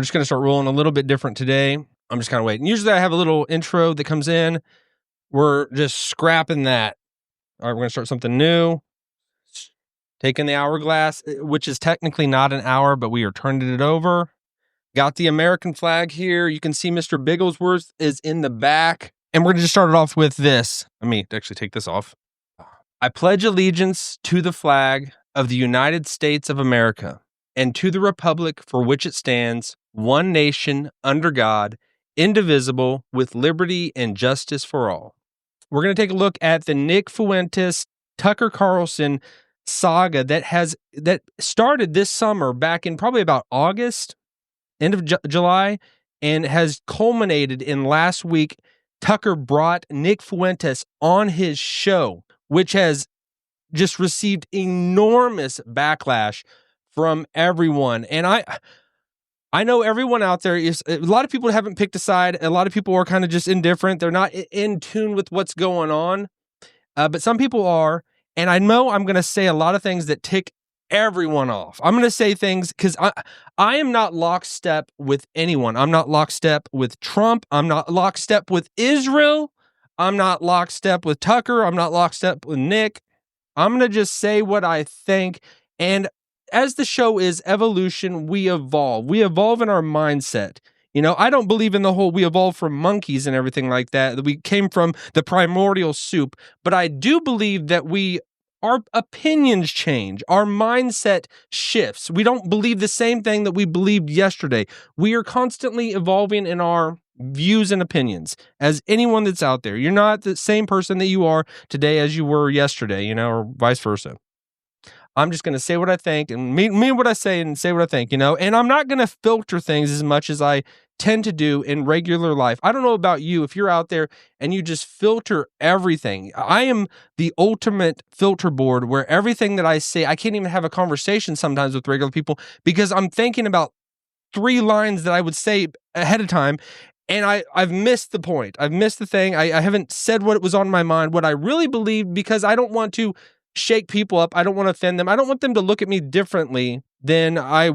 We're just going to start rolling a little bit different today. I'm just kind of waiting. Usually I have a little intro that comes in. We're just scrapping that. All right, we're going to start something new. Taking the hourglass, which is technically not an hour, but we are turning it over. Got the American flag here. You can see Mr. Bigglesworth is in the back. And we're going to just start it off with this. Let me actually take this off. I pledge allegiance to the flag of the United States of America and to the republic for which it stands, one nation, under God, indivisible, with liberty and justice for all. We're going to take a look at the Nick Fuentes, Tucker Carlson saga that started this summer back in probably about August, end of July, and has culminated in last week. Tucker brought Nick Fuentes on his show, which has just received enormous backlash from everyone. And I know everyone out there is, a lot of people haven't picked a side. A lot of people are kind of just indifferent. They're not in tune with what's going on. But some people are. And I know I'm going to say a lot of things that tick everyone off. I'm going to say things because I am not lockstep with anyone. I'm not lockstep with Trump. I'm not lockstep with Israel. I'm not lockstep with Tucker. I'm not lockstep with Nick. I'm going to just say what I think. And as the show is evolution, we evolve. We evolve in our mindset. You know, I don't believe in the whole we evolved from monkeys and everything like that we came from the primordial soup, but I do believe that our opinions change, our mindset shifts. We don't believe the same thing that we believed yesterday. We are constantly evolving in our views and opinions as anyone that's out there. You're not the same person that you are today as you were yesterday, you know, or vice versa. I'm just going to say what I think and mean what I say and say what I think, you know, and I'm not going to filter things as much as I tend to do in regular life. I don't know about you, if you're out there and you just filter everything. I am the ultimate filter board where everything that I say, I can't even have a conversation sometimes with regular people because I'm thinking about 3 lines that I would say ahead of time. And I've missed the point. I've missed the thing. I haven't said what was on my mind, what I really believe, because I don't want to shake people up. I don't want to offend them. I don't want them to look at me differently than I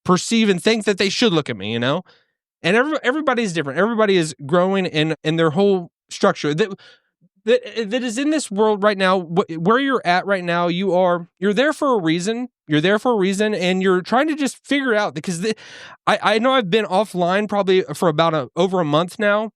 perceive and think that they should look at me, you know? And everybody's different. Everybody is growing in their whole structure. That is in this world right now, where you're at right now, you're there for a reason. You're there for a reason, and you're trying to just figure out, because I know I've been offline probably for about over a month now,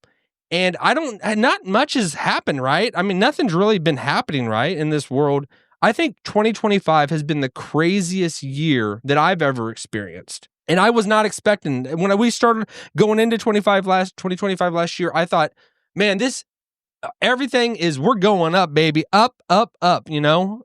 and not much has happened, right? I mean, nothing's really been happening, right, in this world. I think 2025 has been the craziest year that I've ever experienced. And I was not expecting, when we started going into 2025 last year, I thought, man, we're going up, baby, up, up, up, you know?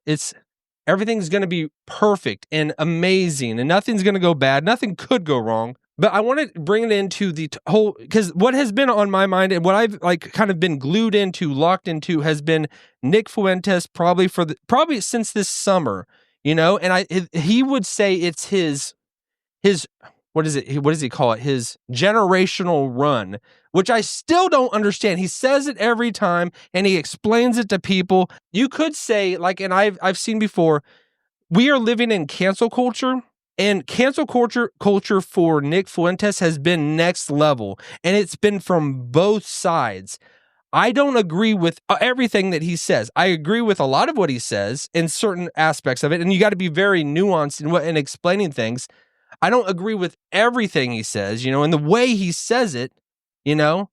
Everything's going to be perfect and amazing, and nothing's going to go bad. Nothing could go wrong. But I want to bring it into the whole, because what has been on my mind and what I've kind of been glued into, locked into, has been Nick Fuentes probably since this summer, you know. And he would say it's his what does he call it? His generational run, which I still don't understand. He says it every time and he explains it to people. You could say, and I've seen before, we are living in cancel culture. And cancel culture for Nick Fuentes has been next level, and it's been from both sides. I don't agree with everything that he says. I agree with a lot of what he says in certain aspects of it, and you got to be very nuanced in explaining things. I don't agree with everything he says, you know, and the way he says it, you know,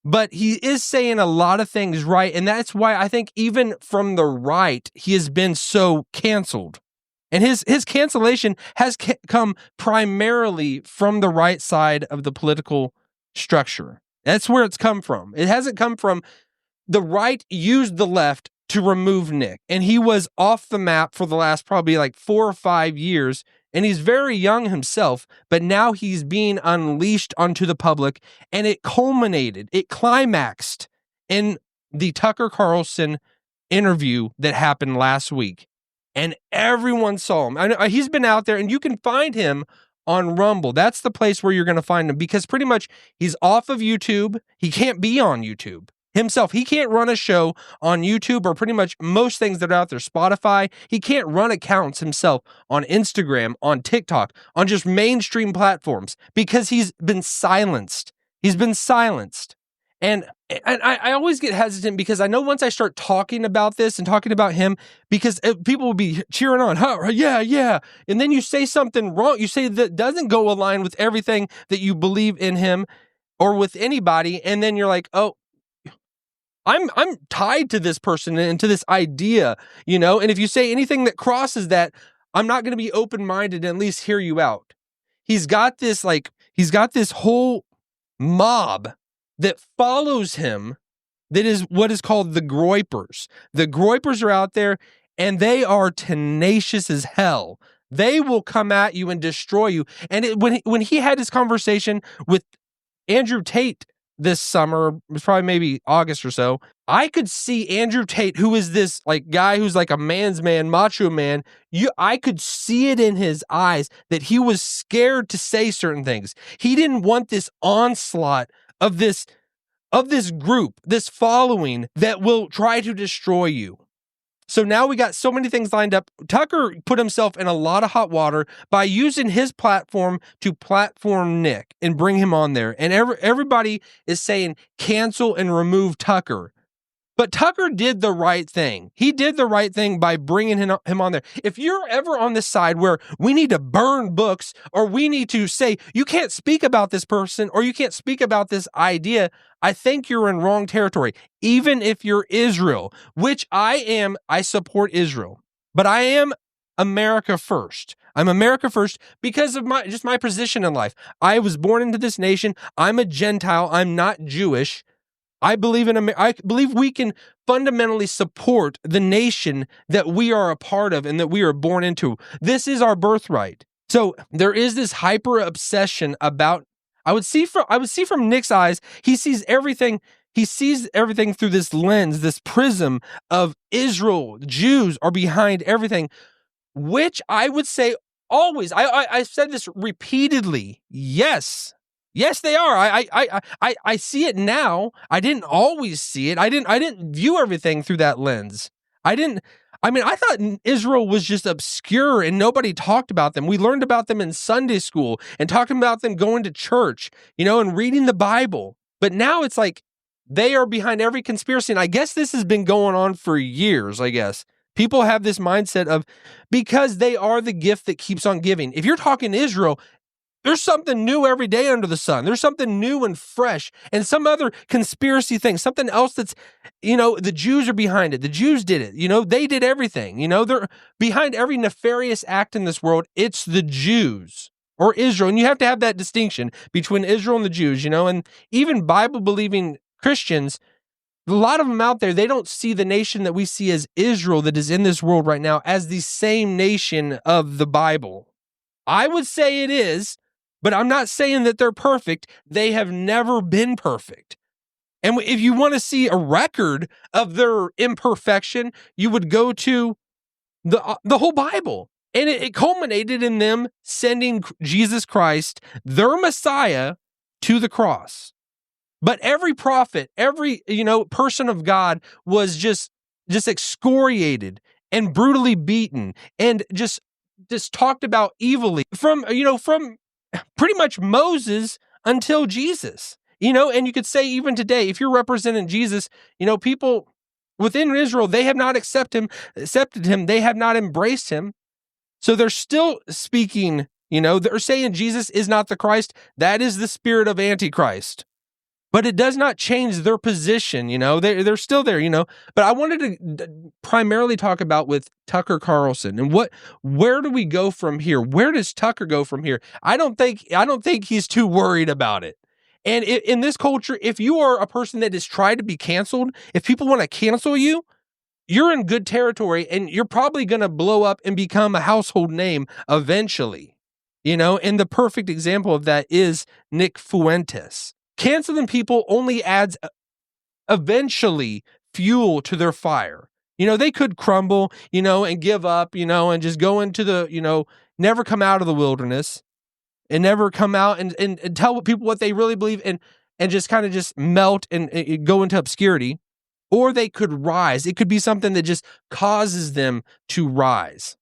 but he is saying a lot of things right, and that's why I think even from the right, he has been so canceled. And his cancellation has come primarily from the right side of the political structure. That's where it's come from. It hasn't come from the right used the left to remove Nick. And he was off the map for the last probably 4 or 5 years. And he's very young himself, but now he's being unleashed onto the public. And it climaxed in the Tucker Carlson interview that happened last week. And everyone saw him. I know he's been out there, and you can find him on Rumble. That's the place where you're going to find him, because pretty much he's off of YouTube. He can't be on YouTube. himself. He can't run a show on YouTube or pretty much most things that are out there, Spotify. He can't run accounts himself on Instagram, on TikTok, on just mainstream platforms because he's been silenced. He's been silenced. And I always get hesitant because I know once I start talking about this and talking about him, because people will be cheering on, yeah. And then you say something wrong. You say that doesn't go align with everything that you believe in him or with anybody. And then you're like, oh, I'm tied to this person and to this idea, and if you say anything that crosses that, I'm not going to be open-minded and at least hear you out. He's got this whole mob that follows him that is what is called the groypers. The groypers are out there and they are tenacious as hell. They will come at you and destroy you. And when he had this conversation with Andrew Tate this summer, it was probably maybe August or so, I could see Andrew Tate, who is this guy who's like a man's man, macho man. I could see it in his eyes that he was scared to say certain things. He didn't want this onslaught of this group, this following that will try to destroy you. So now we got so many things lined up. Tucker put himself in a lot of hot water by using his platform to platform Nick and bring him on there. And everybody is saying cancel and remove Tucker. But Tucker did the right thing. He did the right thing by bringing him on there. If you're ever on this side where we need to burn books or we need to say, you can't speak about this person or you can't speak about this idea, I think you're in wrong territory. Even if you're Israel, which I am, I support Israel. But I am America first. I'm America first because of my position in life. I was born into this nation. I'm a Gentile. I'm not Jewish. I believe we can fundamentally support the nation that we are a part of and that we are born into. This is our birthright. So there is this hyper obsession about, I would see from Nick's eyes, he sees everything through this lens, this prism of Israel. Jews are behind everything, which I would say always, I've said this repeatedly. Yes, they are. I see it now. I didn't always see it. I didn't view everything through that lens. I thought Israel was just obscure and nobody talked about them. We learned about them in Sunday school and talking about them going to church, and reading the Bible. But now it's like they are behind every conspiracy. And I guess this has been going on for years, I guess. People have this mindset of because they are the gift that keeps on giving. If you're talking Israel, there's something new every day under the sun. There's something new and fresh and some other conspiracy thing, something else that's, the Jews are behind it. The Jews did it. They did everything. They're behind every nefarious act in this world. It's the Jews or Israel. And you have to have that distinction between Israel and the Jews, and even Bible-believing Christians, a lot of them out there, they don't see the nation that we see as Israel that is in this world right now as the same nation of the Bible. I would say it is. But I'm not saying that they're perfect. They have never been perfect. And if you want to see a record of their imperfection, you would go to the whole Bible. And it culminated in them sending Jesus Christ, their Messiah, to the cross. But every prophet, every person of God was just excoriated and brutally beaten and just talked about evilly from pretty much Moses until Jesus, and you could say even today, if you're representing Jesus, people within Israel, they have not accepted him. They have not embraced him. So they're still speaking, they're saying Jesus is not the Christ. That is the spirit of Antichrist. But it does not change their position, they're still there, But I wanted to primarily talk about with Tucker Carlson and where do we go from here? Where does Tucker go from here? I don't think he's too worried about it. And in this culture, if you are a person that has tried to be canceled, if people want to cancel you, you're in good territory and you're probably going to blow up and become a household name eventually, and the perfect example of that is Nick Fuentes. Canceling people only adds eventually fuel to their fire. They could crumble, and give up, and just go into the, never come out of the wilderness and never come out and tell people what they really believe. And and just kind of just melt and go into obscurity, or they could rise. It could be something that just causes them to rise.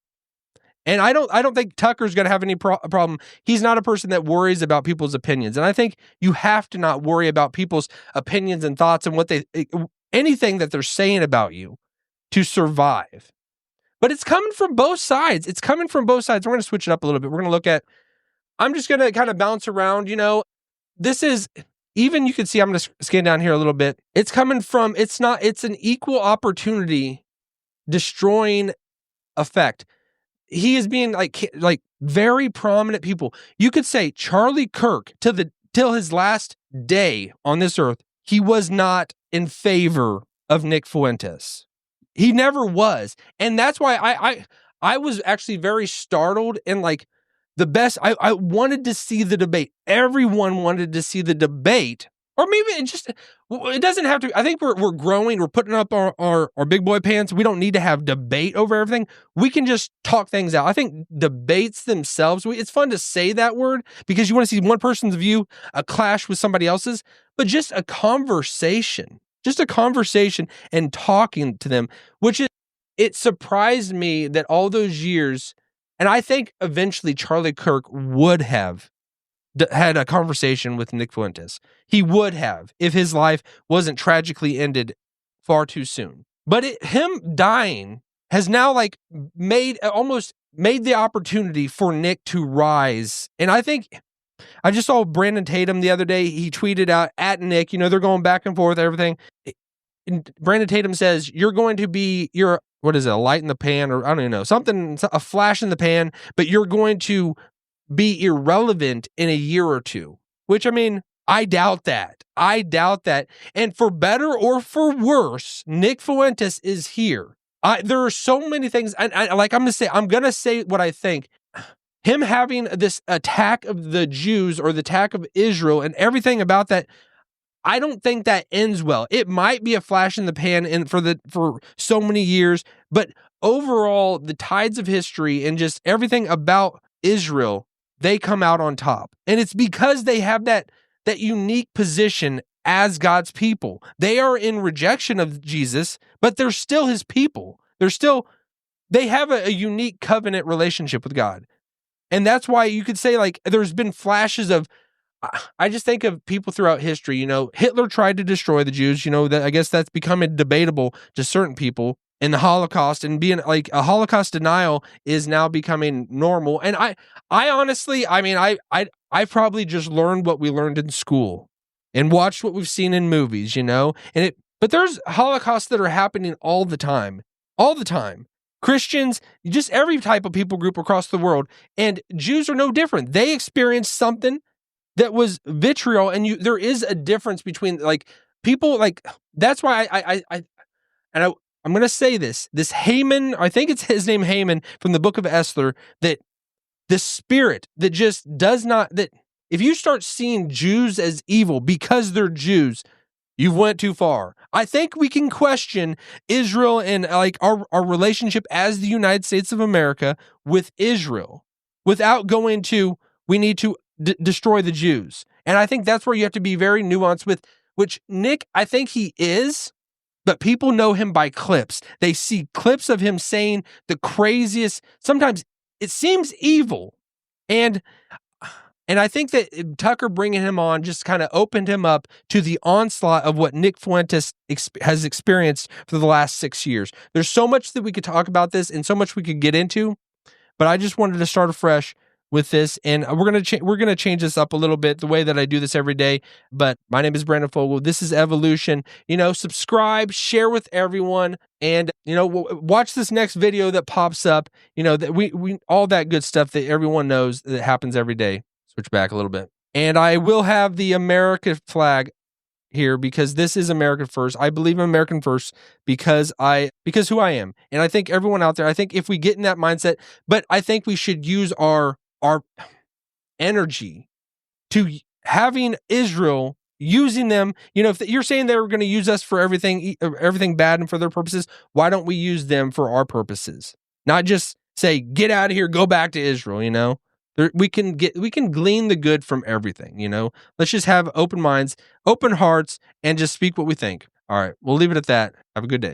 And I don't think Tucker's going to have any problem. He's not a person that worries about people's opinions. And I think you have to not worry about people's opinions and thoughts and anything that they're saying about you to survive. But it's coming from both sides. We're going to switch it up a little bit. We're going to look at, I'm just going to kind of bounce around, this is, even you can see, I'm going to scan down here a little bit. It's coming from, it's an equal opportunity destroying effect. He is being like very prominent people. You could say Charlie Kirk till his last day on this earth, he was not in favor of Nick Fuentes. He never was. And that's why I was actually very startled and like the best. I wanted to see the debate. Everyone wanted to see the debate. Or maybe it doesn't have to. I think we're growing. We're putting up our big boy pants. We don't need to have debate over everything. We can just talk things out. I think debates themselves, it's fun to say that word because you want to see one person's view, a clash with somebody else's, but just a conversation and talking to them, it surprised me that all those years, and I think eventually Charlie Kirk would have had a conversation with Nick Fuentes. He would have, if his life wasn't tragically ended far too soon. But him dying has now almost made the opportunity for Nick to rise. And I think, I just saw Brandon Tatum the other day. He tweeted out at Nick, they're going back and forth, everything. And Brandon Tatum says, you're going to be, what is it, a light in the pan, or I don't even know, something, a flash in the pan, but you're going to be irrelevant in a year or two, which, I mean, I doubt that. And for better or for worse, Nick Fuentes is here. There are so many things. And I'm going to say what I think. Him having this attack of the Jews or the attack of Israel and everything about that, I don't think that ends well. It might be a flash in the pan for so many years, but overall, the tides of history and just everything about Israel, they come out on top. And it's because they have that unique position as God's people. They are in rejection of Jesus, but they're still his people. They have a unique covenant relationship with God. And that's why you could say, there's been flashes of, I just think of people throughout history. Hitler tried to destroy the Jews. I guess that's becoming debatable to certain people. In the Holocaust, and being like a Holocaust denial is now becoming normal. And I honestly, I probably just learned what we learned in school and watched what we've seen in movies, but there's Holocausts that are happening all the time. Christians, just every type of people group across the world, and Jews are no different. They experienced something that was vitriol, and there is a difference between people. That's why I'm going to say this Haman, I think it's his name, Haman, from the book of Esther, that the spirit that just does not, that if you start seeing Jews as evil because they're Jews, you've went too far. I think we can question Israel and our relationship as the United States of America with Israel without going to, we need to destroy the Jews. And I think that's where you have to be very nuanced with, which Nick, I think he is. But people know him by clips. They see clips of him saying the craziest, sometimes it seems evil. And I think that Tucker bringing him on just kind of opened him up to the onslaught of what Nick Fuentes has experienced for the last 6 years. There's so much that we could talk about this and so much we could get into, but I just wanted to start afresh with this, and we're gonna change this up a little bit, the way that I do this every day. But my name is Brandon Fogal. This is Evolution. Subscribe, share with everyone, and watch this next video that pops up. That we all that good stuff that everyone knows that happens every day. Switch back a little bit, and I will have the America flag here because this is American first. I believe in American first because who I am, and I think everyone out there. I think if we get in that mindset, but I think we should use our energy to having Israel, using them. If you're saying they were going to use us for everything bad and for their purposes, why don't we use them for our purposes? Not just say, get out of here, go back to Israel, We can glean the good from everything, you know? Let's just have open minds, open hearts, and just speak what we think. All right, we'll leave it at that. Have a good day.